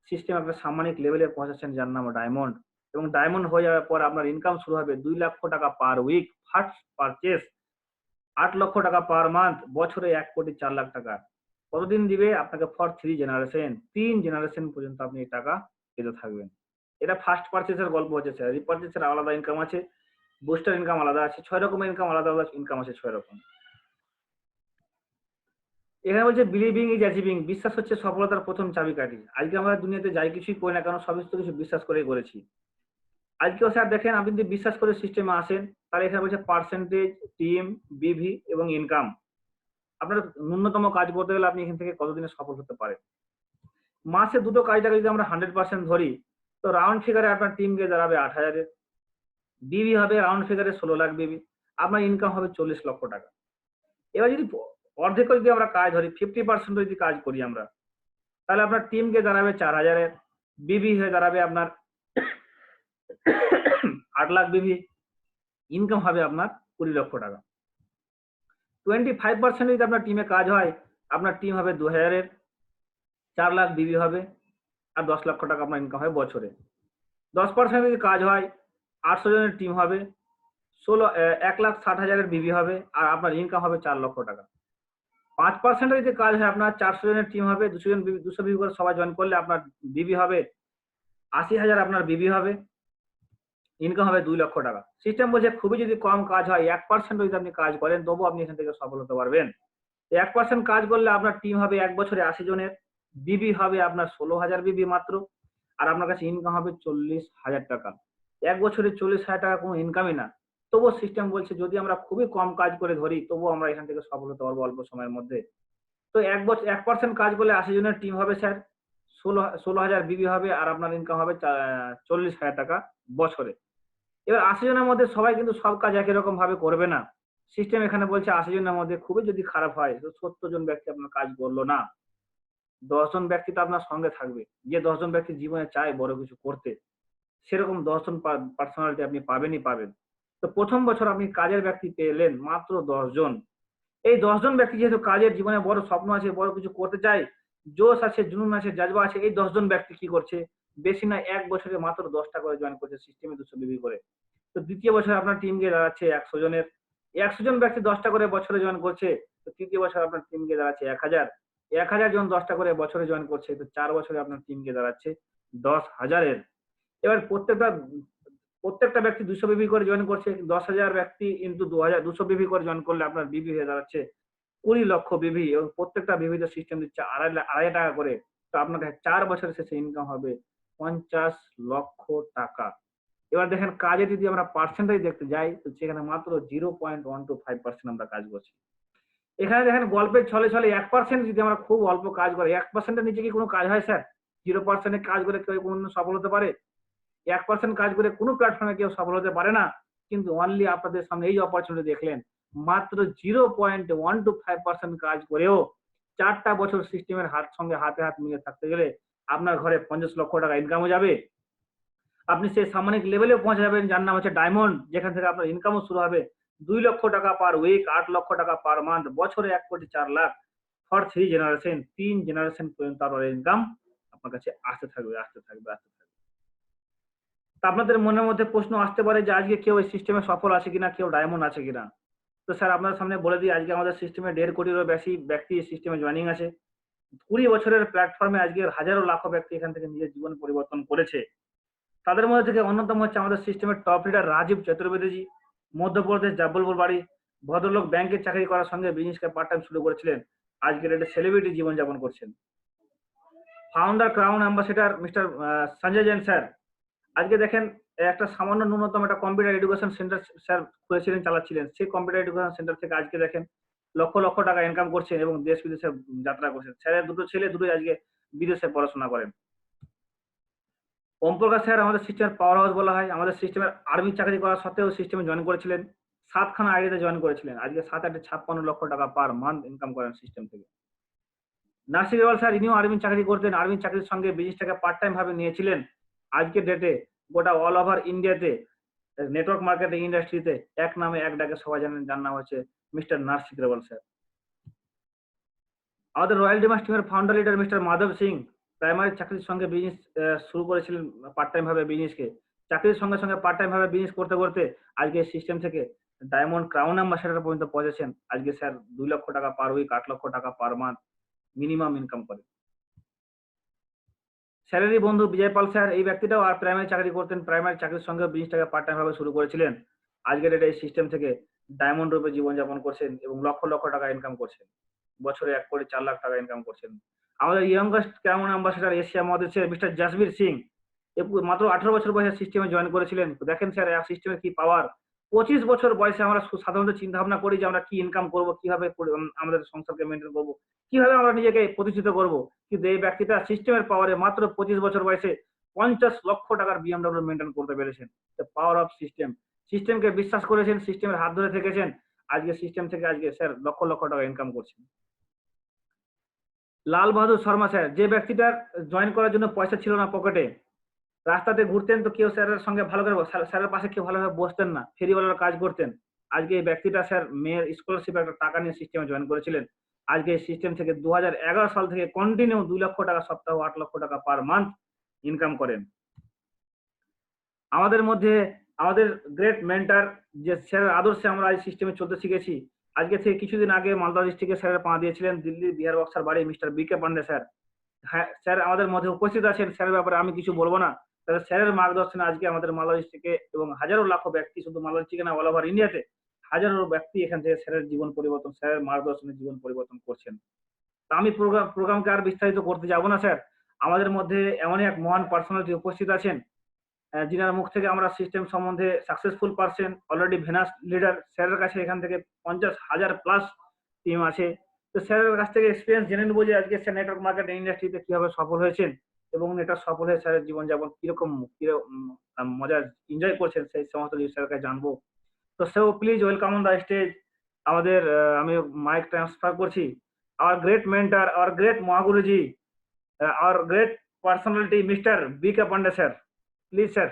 সিস্টেম একটা সাম্মানিক লেভেলে পৌঁছাচ্ছেন যার নাম ডায়মন্ড। এবং ডায়মন্ড হয়ে যাওয়ার পর আপনার ইনকাম শুরু হবে ২ লক্ষ টাকা পার উইক, ফার্স্ট পারচেজ ৮ লক্ষ টাকা পার মান্থ, বছরে ১,৪,০০,০০০ টাকা। কতদিন দিবে? আপনাকে ফর 3 জেনারেশন। ৩ জেনারেশন পর্যন্ত আপনি এই টাকা পেতে থাকবেন। এটা ফার্স্ট পারচেজ এর গল্প হচ্ছে স্যার। রিপারচেজ এর আলাদা ইনকাম আছে, বুস্টার ইনকাম আলাদা আছে। ৬ রকমের ইনকাম আলাদা ইনকাম আছে ৬ রকম। এখানে বলছে বিলিভিং ইজ অ্যাচিভিং। বিশ্বাস হচ্ছে সফলতার প্রথম চাবিকাঠি। আজকে আমরা দুনিয়াতে যাই কিছুই করি না কেন সমস্ত কিছু বিশ্বাস করেই করেছি। আজকেও স্যার দেখেন আপনি যদি বিশ্বাস করে সিস্টেমে আসেন, তাহলে এখানে বলছে পার্সেন্টেজ, টিম, বিভি এবং ইনকাম। আপনার ন্যূনতম কাজ করতে গেলে আপনি এখান থেকে কতদিনে সফল হতে পারেন। মাসে ২ টো কাজটাকে যদি আমরা 100% ধরি, তো রাউন্ড ফিগারে আপনার টিমকে দাঁড়াবে ৮,০০০ এর। বিবি হবে রাউন্ড ফিগারে ১৬ লাখ বিবি। আপনার ইনকাম হবে ৪০ লক্ষ টাকা। এবার যদি অর্ধেক যদি আমরা কাজ ধরি, 50% যদি কাজ করি আমরা, তাহলে আপনার টিমকে দাঁড়াবে ৪,০০০ এর। বিবি হয়ে দাঁড়াবে আপনার ৮ লাখ বিবি। ইনকাম হবে আপনার ২০ লক্ষ টাকা। 25% যদি আপনার টিমে কাজ হয়, আপনার টিম হবে ২,০০০ এর, ৪ লাখ বিবি হবে আর ১০ লক্ষ টাকা আপনার ইনকাম হয় বছরে। 10% যদি কাজ হয়, ৮০০ জনের টিম হবে, ১,৬০,০০০ এর বিবি হবে আর আপনার ইনকাম হবে ৪ লক্ষ টাকা। ৫% যদি কাজ হয়, আপনার ৪০০ জনের টিম হবে, ২০০ বিবি করে সবাই জয়েন করলে আপনার বিবি হবে ৮০,০০০, আপনার বিবি হবে, ইনকাম হবে ২ লক্ষ টাকা। সিস্টেম বলছে খুবই যদি কম কাজ হয়, ১% যদি আপনি কাজ করেন, তবুও আপনি এখান থেকে সফল হতে পারবেন। ১% কাজ করলে আপনার টিম হবে ১ বছরে ৮০ জনের, বিবি হবে আপনার ১৬,০০০ বিবি মাত্র। আর আপনার কাছে ইনকাম হবে 40,000 টাকা। ১ বছরে 40,000 টাকা কোনো ইনকামই না। তবুও সিস্টেম বলছে যদি আমরা খুবই কম কাজ করে ধরি তবুও আমরা এখান থেকে সফল হতে পারবো অল্প সময়ের মধ্যে। তো 1% কাজ করলে ৮০ জনের টিম হবে স্যার। ১৬,০০০ বিবি হবে আর আপনার ইনকাম হবে ৪০,০০০ টাকা বছরে। এবার ৮০ জনের মধ্যে সবাই কিন্তু সব কাজ একই রকম ভাবে করবে না। সিস্টেম এখানে বলছে ৮০ জনের মধ্যে খুবই যদি খারাপ হয় তো ৭০ জন ব্যক্তি আপনার কাজ করলো না। ১০ জন ব্যক্তি তো আপনার সঙ্গে থাকবে। যে ১০ জন ব্যক্তি জীবনে চায় বড় কিছু করতে, সেরকম ১০ জন পার্সোনালিটি আপনি পাবেনই পাবেন। তো ১ম বছর আপনি কাজের ব্যক্তি পেলেন মাত্র ১০ জন। এই ১০ জন ব্যক্তি যেহেতু কাজের জীবনে বড় স্বপ্ন আছে, বড় কিছু করতে চায়, জোশ আছে, জুনুন আছে, জাযবা আছে, এই ১০ জন ব্যক্তি কি করছে? বেশি না ১ বছরে মাত্র ১০ টা করে জয়েন করছে সিস্টেমে ২০০ বিবি করে। তো ২য় বছরে আপনার টিম গিয়ে দাঁড়াচ্ছে ১০০ জনের। ১০০ জন ব্যক্তি ১০ টা করে বছরে জয়েন করছে। তো ৩য় বছরে আপনার টিম গিয়ে দাঁড়াচ্ছে ১,০০০। ১,০০০ জন ১০ টা করে বছরে জয়েন করছে। তো ৪ বছরে আপনার টিম গিয়ে দাঁড়াচ্ছে ১০,০০০ এর। এবার প্রত্যেকটা ব্যক্তি ২০০ বিবি করে জয়েন করছে। ১০,০০০ ব্যক্তি ইনটু ২০০ বিবি করে জয়েন করলে আপনার বিবি হয়ে দাঁড়াচ্ছে ২০,০০,০০০ বিবি এবং প্রত্যেকটা বিবিতে সিস্টেম দিচ্ছে আড়াই টাকা করে। তো আপনার ৪ বছরের শেষে ইনকাম হবে ৫০,০০,০০০ টাকা। এবার দেখেন কাজে যদি আমরা পার্সেন্টেজ দেখতে যাই তো সেখানে মাত্র 0.125% আমরা কাজ করছি। এখানে দেখেন গল্পের ছলে, ছলে 1% যদি আমরা খুব অল্প কাজ করি, 1% এর নিচে কি কোনো কাজ হয় স্যার? 0% এ কাজ করে কেউ কোনদিন সফল হতে পারে? 1% কাজ করে কোনো প্ল্যাটফর্মে কেউ সফল হতে পারে না। কিন্তু অনলি আপনাদের সামনে এই অপরচুনিটি দেখলেন। মাত্র 0.125% কাজ করেও ৪ টা বছর সিস্টেমের সঙ্গে হাতে হাত মিলিয়ে থাকতে গেলে আপনার ঘরে ৫০,০০,০০০ টাকা ইনকাম হয়ে যাবে। আপনি সেই সামরিক লেভেলেও পৌঁছে যাবেন যার নাম হচ্ছে ডায়মন্ড, যেখান থেকে আপনার ইনকামও শুরু হবে ২,০০,০০০ টাকা পার উইক, ৮,০০,০০০ টাকা পার মান্থ, বছরে ১,৪,০০,০০০ ফর ৩ জেনারেশন। ৩ জেনারেশন পর্যন্ত আপনার ইনকাম আপনার কাছে আসতে থাকবে, আসতে থাকবে, আসতে থাকবে। তা আপনাদের মনের মধ্যে প্রশ্ন আসতে পারে যে আজকে কেউ এই সিস্টেমে সফল আছে কিনা, কেউ ডায়মন্ড আছে কিনা। তো স্যার আপনার সামনে বলে দিই আজকে আমাদের সিস্টেমে ১.৫ কোটিরও বেশি ব্যক্তি সিস্টেমে জয়েনিং আছে। ২০ বছরের প্ল্যাটফর্মে আজকের হাজারো লাখো ব্যক্তি এখান থেকে নিজের জীবন পরিবর্তন করেছে। তাদের মধ্যে থেকে অন্যতম হচ্ছে আমাদের সিস্টেমের টপ লিডার রাজীব চতুর্বেদীজি। মধ্যপ্রদেশ জব্বলপুর বাড়ি। ভদ্রলোক ব্যাংকে চাকরি করার সঙ্গে বিজনেসকে পার্ট টাইম শুরু করেছিলেন। আজকের একটা সেলিব্রিটি জীবনযাপন করছেন। Founder crown ambassador mister Sanjay Jain sir. আজকে দেখেন একটা সামান্য ন্যূনতম একটা কম্পিউটার এডুকেশন সেন্টার স্যার খুলেছিলেন, চালাচ্ছিলেন। সেই কম্পিউটার এডুকেশন সেন্টার থেকে আজকে দেখেন লক্ষ লক্ষ টাকা ইনকাম করছেন এবং দেশ বিদেশে যাত্রা করছেন। স্যারের দুটো ছেলে দুটোই আজকে বিদেশে পড়াশোনা করেন। ওম প্রকাশ স্যার আমাদের সিস্টেমের পাওয়ার হাউস বলা হয়। আমাদের সিস্টেমের আর্মি চাকরি করা সত্ত্বেও সিস্টেমে জয়েন করেছিলেন। ৭ খানা আইডিতে জয়েন করেছিলেন। আজকে ৭-৮ ৫৬ লক্ষ টাকা পার মান্থ ইনকাম করেন সিস্টেম থেকে। নাসির ইকবাল স্যার ইনিও আর্মি চাকরি করতেন। আর্মি চাকরির সঙ্গে বিজনেসটাকে পার্ট টাইম ভাবে নিয়েছিলেন। আজকের ডেটে গোটা অল ওভার ইন্ডিয়াতে নেটওয়ার্ক মার্কেটিং ইন্ডাস্ট্রিতে এক নামে এক ডাকে সবাই জানেন, যার নাম হচ্ছে মিস্টার নাসির ইকবাল স্যার। আমাদের রয়্যাল ডিমান্স টিমের founder leader mister Madhav Singh primary চাকরির সঙ্গে বিজনেস শুরু করেছিলেন পার্ট টাইম ভাবে বিজনেসকে। চাকরির সঙ্গে সঙ্গে পার্ট টাইম ভাবে বিজনেস করতে করতে আজকে সিস্টেম থেকে ডায়মন্ড ক্রাউন অ্যাম্বাসেডর পর্যন্ত পৌঁছেছেন। আজকে স্যার ২,০০,০০০ টাকা পার উইক, ৮,০০,০০০ টাকা পার মান্থ মিনিমাম ইনকাম করে। স্যালারি বন্ধু বিজয় পাল স্যার এই ব্যক্তিটাও আর প্রাইমারি চাকরি করতেন। প্রাইমারি চাকরির সঙ্গে বিজনেসটাকে পার্ট টাইম ভাবে শুরু করেছিলেন। আজকের ডেটে এই সিস্টেম থেকে ডায়মন্ড রূপে জীবনযাপন করছেন এবং লক্ষ লক্ষ টাকা ইনকাম করছেন। বছরে ১,৪,০০,০০০ টাকা ইনকাম করছেন। আমাদের ইয়ংগেস্ট ক্রাউন অ্যাম্বাসেডর এশিয়া মহাদেশের মিস্টার জাসবীর সিং মাত্র ১৮ বছর বয়সে সিস্টেমে জয়েন করেছিলেন। তো দেখেন স্যার সিস্টেমের কি পাওয়ার। ২৫ বছর বয়সে আমরা সাধারণত চিন্তা ভাবনা করি যে আমরা কি ইনকাম করব, কিভাবে আমাদের সংসারকে মেনটেন করব, কিভাবে আমরা নিজেকে প্রতিষ্ঠিত করব। কিন্তু এই ব্যক্তিটা সিস্টেমের পাওয়ারে মাত্র ২৫ বছর বয়সে ৫০,০০,০০০ টাকার বিএমডব্লিউ মেনটেন করতে পেরেছেন। The power of system. সিস্টেমকে বিশ্বাস করেছেন, সিস্টেমের হাত ধরে থেকেছেন। আজকে সিস্টেম থেকে আজকে স্যার লক্ষ লক্ষ টাকা ইনকাম করছেন। লাল বাহাদুর শর্মা স্যার যে ব্যক্তিটার জয়েন করার জন্য পয়সা ছিল না পকেটে, রাস্তাতে ঘুরতেন তো কেউ স্যারের সঙ্গে ভালো করে স্যারের পাশে কেউ ভালোভাবে বসতেন না, ফেরিওয়ালার কাজ করতেন। আজকে এই ব্যক্তিটা স্যার মেয়ের স্কলারশিপ একটা টাকা নিয়ে সিস্টেমে জয়েন করেছিলেন। আজকে এই সিস্টেম থেকে ২০১১ সাল থেকে কন্টিনিউ ২,০০,০০০ টাকা সপ্তাহ, ৮,০০,০০০ টাকা পার মান্থ ইনকাম করেন। আমাদের মধ্যে আমাদের গ্রেট মেন্টর যে স্যারের আদর্শে আমরা এই সিস্টেমে চলতে শিখেছি। আজকে থেকে কিছুদিন আগে মালদা ডিস্ট্রিক্টে স্যারের পা দিয়েছিলেন দিল্লির বিহার বক্সার বাড়ি মিস্টার বিকে পান্ডে স্যার। হ্যাঁ, স্যার আমাদের মধ্যে উপস্থিত আছেন। স্যারের ব্যাপারে আমি কিছু বলব না। তবে স্যারের মার্গদর্শনে আজকে আমাদের মালদা ডিস্ট্রিক্টে এবং হাজারো লাখো ব্যক্তি, শুধু মালদা ডিস্ট্রিক্টে না অল ওভার ইন্ডিয়াতে হাজারো ব্যক্তি এখান থেকে স্যারের জীবন পরিবর্তন, স্যারের মার্গদর্শনে জীবন পরিবর্তন করছেন। তা আমি প্রোগ্রামকে আর বিস্তারিত করতে যাব না স্যার। আমাদের মধ্যে এমনই এক মহান পার্সোনালিটি উপস্থিত আছেন, যিনার মুখ থেকে আমরা সিস্টেম সম্বন্ধে successful person, already Venus leader স্যারের কাছে এখান থেকে 50,000 প্লাস টিম আছে। তো স্যারের কাছ থেকে এক্সপিরিয়েন্স জেনে নেবো যে আজকে স্যার নেটওয়ার্ক মার্কেটিং ইন্ডাস্ট্রিতে কিভাবে সফল হয়েছেন এবং নেটওয়ার্ক সফল হয়ে স্যারের জীবনযাপন কিরকম মজা এনজয় করছেন সেই সমস্ত জিনিস স্যারের কাছে জানবো। তো so please welcome on the stage আমাদের আমি মাইক ট্রান্সফার করছি our great mentor, our great Mahaguruji, our great personality mister B K. Pandey sir. Please sir.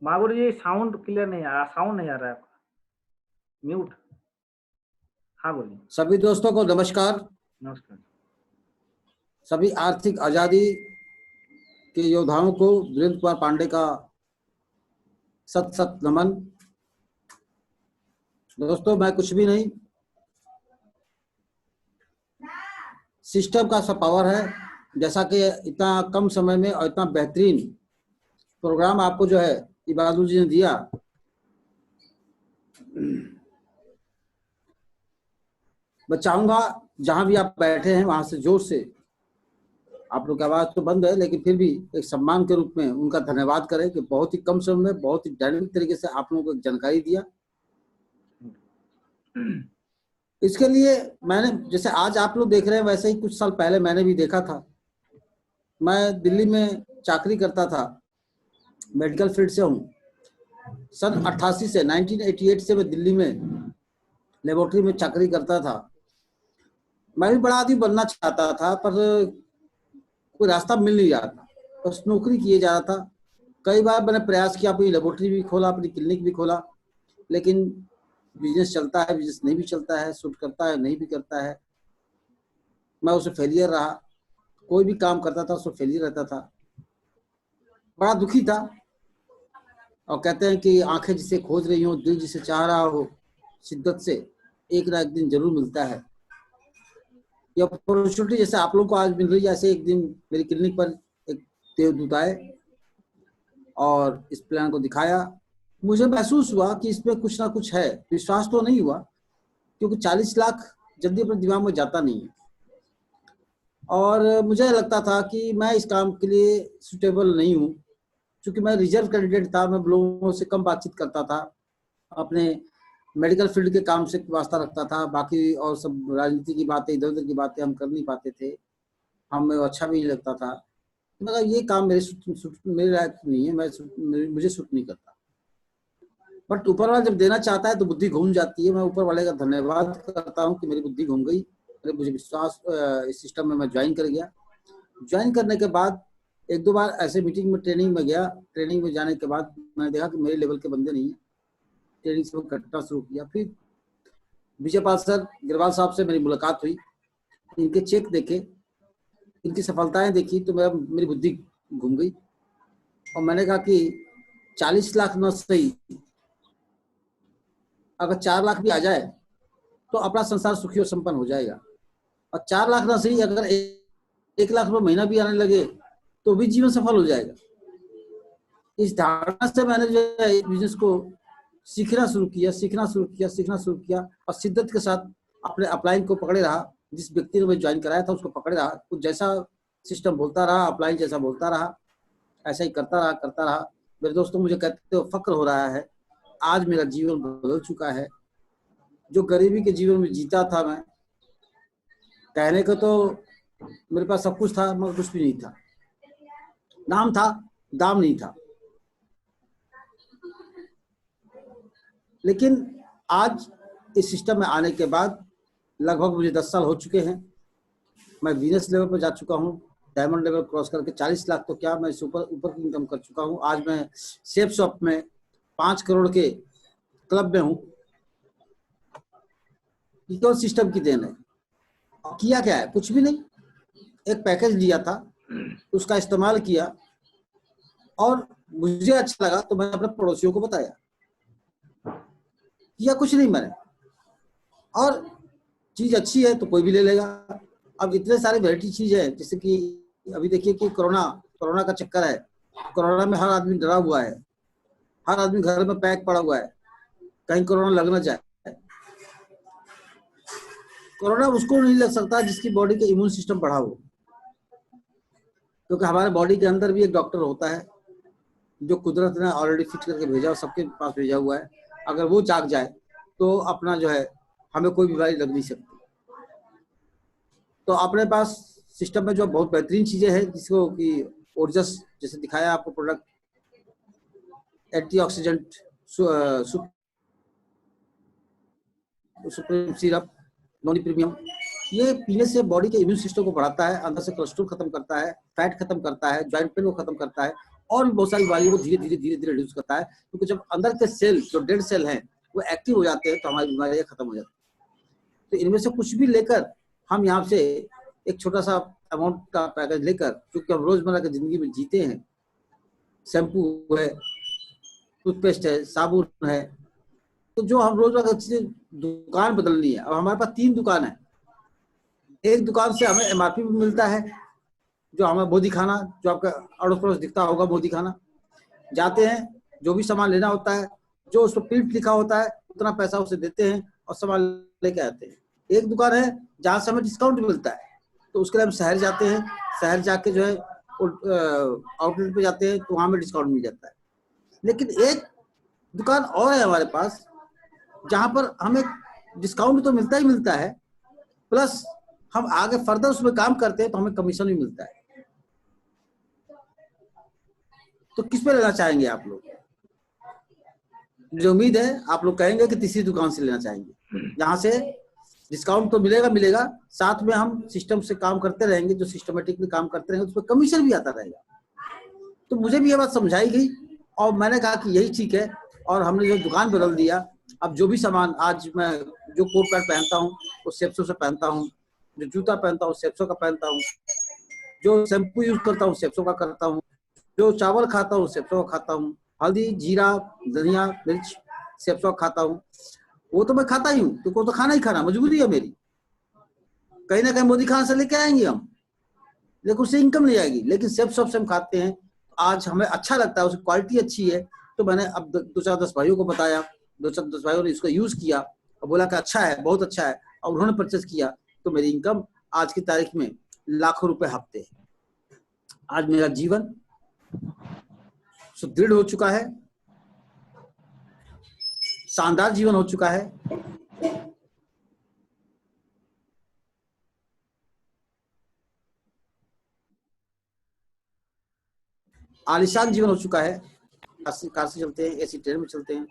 Mahaguru ji sound clear नहीं आ रहा, साउंड नहीं आ रहा है आपका, म्यूट। हाँ बोलिए। सभी दोस्तों को नमस्कार। नमस्कार। सभी आर्थिक आजादी के योद्धाओं को वीरेंद्र कुमार पांडे का सत सत नमन। दोस्तों मैं कुछ भी नहीं, सिस्टम का सब पावर है। जैसा कि इतना कम समय में और इतना बेहतरीन प्रोग्राम आपको जो है इबादुल जी ने दिया, मैं चाहूंगा जहां भी आप बैठे हैं वहां से जोर से, आप लोग की आवाज तो बंद है लेकिन फिर भी एक सम्मान के रूप में उनका धन्यवाद करें कि बहुत ही कम समय में बहुत ही डायनेमिक तरीके से आप लोगों को जानकारी दिया। इसके लिए मैंने, जैसे आज आप लोग देख रहे हैं वैसे ही कुछ साल पहले मैंने भी देखा था। मैं दिल्ली में चाकरी करता था, मेडिकल फील्ड से हूँ। सन 88 से 1988 से मैं दिल्ली में लेबोरेटरी में चाकरी करता था। मैं भी बड़ा आदमी बनना चाहता था पर कोई रास्ता मिल नहीं रहा था, बस नौकरी किए जा रहा था। कई बार मैंने प्रयास किया, अपनी लेबोरेटरी भी खोला, अपनी क्लिनिक भी खोला, लेकिन बिजनेस चलता है, बिजनेस नहीं भी चलता है, सूट करता है, नहीं भी करता है। मैं उससे फेलियर रहा, कोई भी काम करता था उसमें फेलियर रहता था, बड़ा दुखी था। और कहते हैं कि आंखें जिसे खोज रही हो, दिल जिसे चाह रहा हो, शिद्दत से एक ना एक दिन जरूर मिलता है। ये अपॉर्चुनिटी जैसे आप लोगों को आज मिल रही है, ऐसे एक दिन मेरी क्लिनिक पर एक देवदूत आए और इस प्लान को दिखाया। मुझे महसूस हुआ कि इसमें कुछ ना कुछ है। विश्वास तो नहीं हुआ क्योंकि 40 लाख जल्दी अपने दिमाग में जाता नहीं है, और मुझे लगता था कि मैं इस काम के लिए सुटेबल नहीं हूँ, क्योंकि मैं रिजर्व कैंडिडेट था। मैं लोगों से कम बातचीत करता था, अपने मेडिकल फील्ड के काम से वास्ता रखता था, बाकी और सब राजनीति की बातें, इधर उधर की बातें हम कर नहीं पाते थे, हमें अच्छा भी नहीं लगता था। मतलब ये काम मेरे लायक नहीं है, मुझे सूट नहीं करता। बट ऊपर वाला जब देना चाहता है तो बुद्धि घूम जाती है। मैं ऊपर वाले का धन्यवाद करता हूँ कि मेरी बुद्धि घूम गई, मुझे विश्वास, इस सिस्टम में मैं ज्वाइन कर गया। ज्वाइन करने के बाद एक दो बार ऐसे मीटिंग में, ट्रेनिंग में गया। ट्रेनिंग में जाने के बाद मैंने देखा कि मेरे लेवल के बंदे नहीं है। ट्रेनिंग से कटना शुरू किया। फिर विजयपाल सर गिरवाल साहब से मेरी मुलाकात हुई, इनके चेक देखे, इनकी सफलताएं देखी तो मेरी बुद्धि घूम गई। और मैंने कहा कि 40 लाख न सही, अगर 4 लाख भी आ जाए तो अपना संसार सुखी और संपन्न हो जाएगा। और 4 लाख ना सही, अगर 1 लाख रुपये महीना भी आने लगे तो भी जीवन सफल हो जाएगा। इस धारणा से मैंने जो है इस बिजनेस को सीखना शुरू किया और शिद्दत के साथ अपने अपलाइन को पकड़े रहा। जिस व्यक्ति ने मुझे ज्वाइन कराया था उसको पकड़े रहा, कुछ जैसा सिस्टम बोलता रहा, अपलाइन जैसा बोलता रहा, ऐसा ही करता रहा। मेरे दोस्तों मुझे कहते हो फक्र हो रहा है, आज मेरा जीवन बदल चुका है। जो गरीबी के जीवन में जीता था मैं, कहने को तो मेरे पास सब कुछ था मगर कुछ भी नहीं था, नाम था दाम नहीं था। लेकिन आज इस सिस्टम में आने के बाद लगभग मुझे 10 साल हो चुके हैं। मैं वीनस लेवल पर जा चुका हूँ, डायमंड लेवल क्रॉस करके 40 लाख तो क्या, मैं ऊपर की इनकम कर चुका हूँ। आज मैं सेफ शॉप में 5 करोड़ के क्लब में हूँ। केवल सिस्टम की देन है। किया क्या है? कुछ भी नहीं। एक पैकेज लिया था, उसका इस्तेमाल किया और मुझे अच्छा लगा तो मैंने अपने पड़ोसियों को बताया। किया कुछ नहीं मैंने, और चीज अच्छी है तो कोई भी ले लेगा। अब इतने सारे वैरायटी चीज है, जैसे कि अभी देखिए कि कोरोना का चक्कर है, कोरोना में हर आदमी डरा हुआ है, हर आदमी घर में पैक पड़ा हुआ है, कहीं कोरोना लग ना जाए। कोरोना उसको नहीं लग सकता जिसकी बॉडी के इम्यून सिस्टम बढ़ा हो, क्योंकि हमारे बॉडी के अंदर भी एक डॉक्टर होता है जो कुदरत ने ऑलरेडी फिट करके भेजा और सबके पास भेजा हुआ है। अगर वो जाग जाए तो अपना जो है हमें कोई बीमारी लग नहीं सकती। तो अपने पास सिस्टम में जो बहुत बेहतरीन चीजें हैं, जिसको कि ओरजस जैसे दिखाया आपको product, antioxidant supreme syrup, Noni premium, ये पीने से बॉडी के इम्यून सिस्टम को बढ़ाता है, अंदर से कोलेस्ट्रॉल खत्म करता है, फैट खत्म करता है, जॉइंट पेन को खत्म करता है और भी बहुत सारी बीमारियों को धीरे धीरे धीरे धीरे रिड्यूस करता है। क्योंकि जब अंदर के सेल जो डेड सेल हैं वो एक्टिव हो जाते हैं तो हमारी बीमारियां खत्म हो जाती है। तो इनमें से कुछ भी लेकर हम यहाँ से एक छोटा सा अमाउंट का पैकेज लेकर, क्योंकि हम रोजमर्रा की जिंदगी में जीते हैं, शैम्पू है, टूथपेस्ट है, साबुन है, तो जो हम रोजमर्रा की चीजें दुकान बदलनी है। अब हमारे पास 3 दुकान है। एक दुकान से हमें एमआरपी भी मिलता है, जो हमें मोदी खाना, जो आपका अड़ोस पड़ोस दिखता होगा मोदी खाना, जाते हैं, जो भी सामान लेना होता है, जो उस पर प्रिंट लिखा होता है उतना पैसा उसे देते हैं और सामान लेके आते हैं। एक दुकान है जहाँ से हमें डिस्काउंट मिलता है, तो उसके लिए हम शहर जाते हैं, शहर जाके जो है आउटलेट पे जाते हैं तो वहाँ में डिस्काउंट मिल जाता है। लेकिन एक दुकान और है हमारे पास जहाँ पर हमें डिस्काउंट तो मिलता ही मिलता है, प्लस हम आगे फर्दर उसमें काम करते हैं तो हमें कमीशन भी मिलता है। तो किस पे लेना चाहेंगे आप लोग? मुझे उम्मीद है आप लोग कहेंगे कि तीसरी दुकान से लेना चाहेंगे, जहां से डिस्काउंट तो मिलेगा, साथ में हम सिस्टम से काम करते रहेंगे, जो सिस्टमेटिकली काम करते रहेंगे उस पर कमीशन भी आता रहेगा। तो मुझे भी ये बात समझाई गई और मैंने कहा कि यही ठीक है, और हमने जो दुकान बदल दिया। अब जो भी सामान, आज मैं जो कोट पैंट पहनता हूँ वो सेप्सो से पहनता हूँ, जो जूता पहनता हूँ सेप्सो का पहनता हूँ, जो शैम्पू यूज करता हूँ सेप्सो का करता हूँ, जो चावल खाता हूँ सेप्सो का खाता हूँ, हल्दी जीरा धनिया मिर्च सेप्सो का खाता हूँ। वो तो मैं खाता ही हूँ, तो को तो खाना ही खाना मजबूरी है मेरी। कहीं ना कहीं मोदी खाना से लेके आएंगे हम, लेकिन उससे इनकम नहीं आएगी, लेकिन सेप्सो से हम खाते हैं। आज हमें अच्छा लगता है, उसकी क्वालिटी अच्छी है, तो मैंने अब 2-4-10 भाइयों को बताया, 2-4-10 भाइयों ने इसको यूज किया और बोला कि अच्छा है, बहुत अच्छा है, और उन्होंने परचेज किया। तो मेरी इनकम आज की तारीख में लाखों रुपए हफ्ते है। आज मेरा जीवन सुदृढ़ हो चुका है, शानदार जीवन हो चुका है। आलिशान जीवन हो चुका है, कार से चलते हैं, एसी ट्रेन में चलते हैं,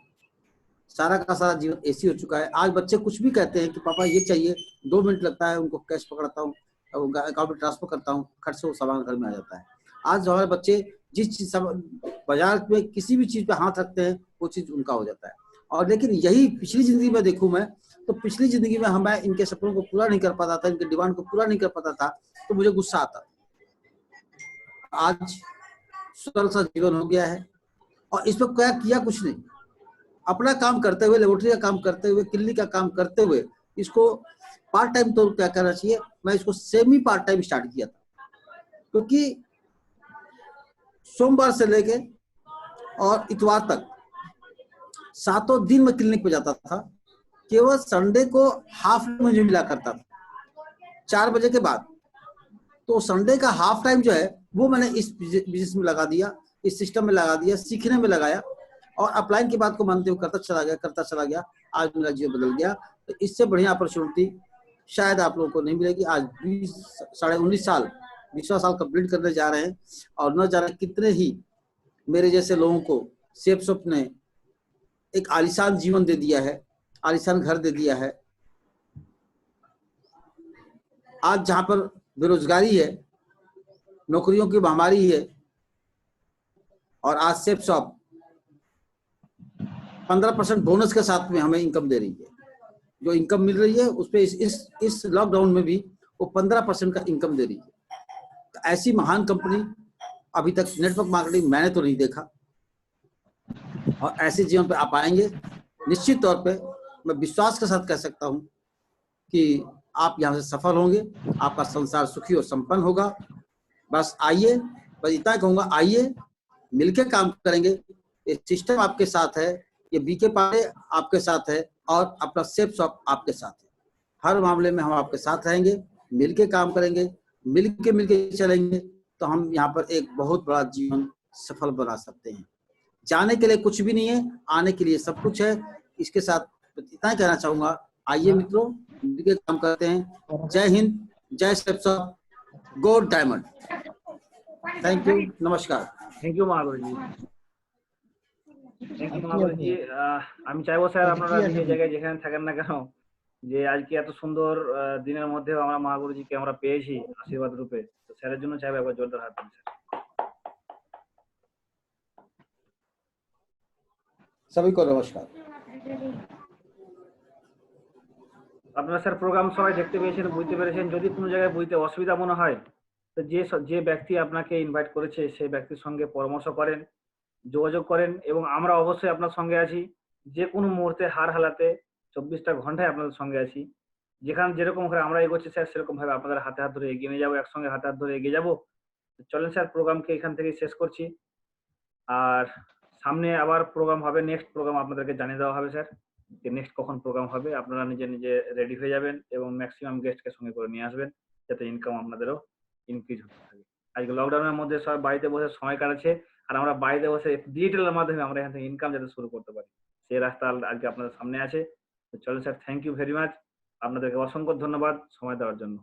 सारा का सारा जीवन एसी हो चुका है। आज बच्चे कुछ भी कहते हैं कि पापा ये चाहिए, 2 मिनट लगता है, उनको कैश पकड़ता हूँ, अकाउंट में ट्रांसफर करता हूँ, खट से वो सामान घर में आ जाता है। आज हमारे बच्चे जिस चीज बाजार में किसी भी चीज पे हाथ रखते हैं वो चीज उनका हो जाता है। और लेकिन यही पिछली जिंदगी में देखूं मैं, तो पिछली जिंदगी में मैं इनके सपनों को पूरा नहीं कर पाता था, इनके डिमांड को पूरा नहीं कर पाता था, तो मुझे गुस्सा आता। आज सरल सा जीवन हो गया है और इस पर क्या किया, कुछ नहीं, अपना काम करते हुए, लेबोरेटरी का काम करते हुए, क्लिनिक का काम करते हुए, इसको पार्ट टाइम तो क्या करना चाहिए, मैं इसको सेमी पार्ट टाइम स्टार्ट किया था। क्योंकि सोमवार से लेके और इतवार तक 7 दिन में क्लिनिक पे जाता था, केवल संडे को हाफ मुझे मिला करता था 4 बजे के बाद। तो संडे का हाफ टाइम जो है वो मैंने इस बिजनेस में लगा दिया, इस सिस्टम में लगा दिया, सीखने में लगाया और अपलाइन की बात को मानते हुए करता चला गया। आज मेरा जीवन बदल गया। तो इससे बढ़िया अपॉर्चुनिटी शायद आप लोगों को नहीं मिलेगी। आज 19 साल 20वां साल कंप्लीट करने जा रहे हैं और न जाने कितने ही मेरे जैसे लोगों को सेप्सो ने एक आलीशान जीवन दे दिया है, आलीशान घर दे दिया है। आज जहां पर बेरोजगारी है, नौकरियों की महामारी है, और आज सेप्सो 15% बोनस के साथ में हमें इनकम दे रही है। जो इनकम मिल रही है उस पे इस लॉकडाउन में भी वो 15% का इनकम दे रही है। तो ऐसी महान कंपनी अभी तक नेटवर्क मार्केटिंग मैंने तो नहीं देखा, और ऐसे जीवन पे आप आएंगे निश्चित तौर पे मैं विश्वास के साथ कह सकता हूं कि आप यहाँ से सफल होंगे, आपका संसार सुखी और संपन्न होगा। बस आइए, बस इतना कहूंगा, आइए मिलकर काम करेंगे। ये सिस्टम आपके साथ है, ये बीके पांडे आपके साथ है और अपना सेफ शॉप आपके साथ है। हर मामले में हम आपके साथ रहेंगे, मिलके काम करेंगे, मिलके चलेंगे तो हम यहाँ पर एक बहुत बड़ा जीवन सफल बना सकते हैं। जाने के लिए कुछ भी नहीं है, आने के लिए सब कुछ है। इसके साथ इतना ही कहना चाहूंगा, आइए मित्रों मिलके काम करते हैं। Jai Hind, Jai safe shop, go diamond. Thank you, नमस्कार। Thank you Mahaguruji. Thank you Mahaguruji. আমি চাইবো স্যার আপনারা যে জায়গায় যেখানে থাকেন না কেন, যে আজকে এত সুন্দর দিনের মধ্যেও আমরা মহাগুরুজিকে আমরা পেয়েছি আশীর্বাদ রূপে, তো স্যারের জন্য চাইবো একবার জোরদার হাত দিন স্যার। सभी को नमस्कार। আপনারা স্যার প্রোগ্রাম সবাই দেখতে পেয়েছেন, বুঝতে পেরেছেন। যদি কোনো জায়গায় বুঝতে অসুবিধা মনে হয় তো যে ব্যক্তি আপনাকে ইনভাইট করেছে সেই ব্যক্তির সঙ্গে পরামর্শ করেন, যোগাযোগ করেন এবং আমরা অবশ্যই আপনার সঙ্গে আছি। যে কোনো মুহূর্তে হার হালাতে 24টা ঘন্টায় আপনাদের সঙ্গে আছি। যেখানে যেরকম ভাবে আমরা এগোচ্ছি স্যার সেরকম ভাবে আপনাদের হাতে হাত ধরে এগিয়ে নিয়ে যাবো, একসঙ্গে হাতে হাত ধরে এগিয়ে যাবো। চলেন স্যার প্রোগ্রামকে এখান থেকেই শেষ করছি। আর সামনে আবার প্রোগ্রাম হবে, নেক্সট প্রোগ্রাম আপনাদেরকে জানিয়ে দেওয়া হবে স্যার, যে নেক্সট কখন প্রোগ্রাম হবে। আপনারা নিজে নিজে রেডি হয়ে যাবেন এবং ম্যাক্সিমাম গেস্টকে সঙ্গে করে নিয়ে আসবেন, যাতে ইনকাম আপনাদেরও ইনক্রিজ হতে থাকে। আজকে লকডাউনের মধ্যে সবাই বাড়িতে বসে সময় কাটাচ্ছে, আর আমরা বাড়িতে বসে ডিজিটালের মাধ্যমে আমরা এখান থেকে ইনকাম যাতে শুরু করতে পারি, সেই রাস্তা আজকে আপনাদের সামনে আছে। তো চলো sir, thank you very much. আপনাদেরকে অসংখ্য ধন্যবাদ সময় দেওয়ার জন্য।